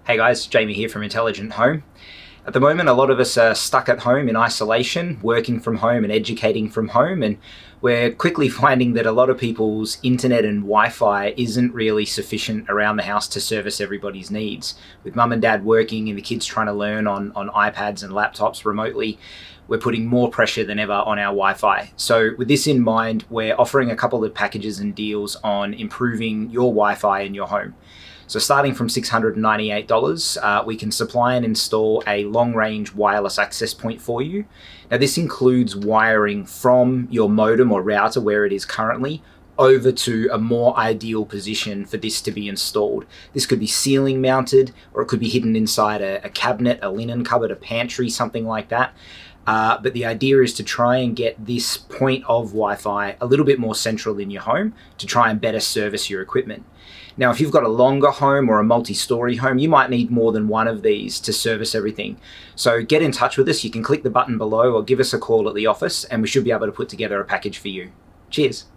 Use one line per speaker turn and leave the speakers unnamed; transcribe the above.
Hey guys, Jamie here from Intelligent Home. At the moment, a lot of us are stuck at home in isolation, working from home and educating from home, and we're quickly finding that a lot of people's internet and Wi-Fi isn't really sufficient around the house to service everybody's needs. With mum and dad working and the kids trying to learn on iPads and laptops remotely, we're putting more pressure than ever on our Wi-Fi. So with this in mind, we're offering a couple of packages and deals on improving your Wi-Fi in your home. So starting from $698, we can supply and install a long-range wireless access point for you. Now this includes wiring from your modem or router where it is currently over to a more ideal position for this to be installed. This could be ceiling mounted, or it could be hidden inside a cabinet, a linen cupboard, a pantry, something like that. But the idea is to try and get this point of Wi-Fi a little bit more central in your home to try and better service your equipment. Now, if you've got a longer home or a multi-story home, you might need more than one of these to service everything. So get in touch with us. You can click the button below or give us a call at the office and we should be able to put together a package for you. Cheers.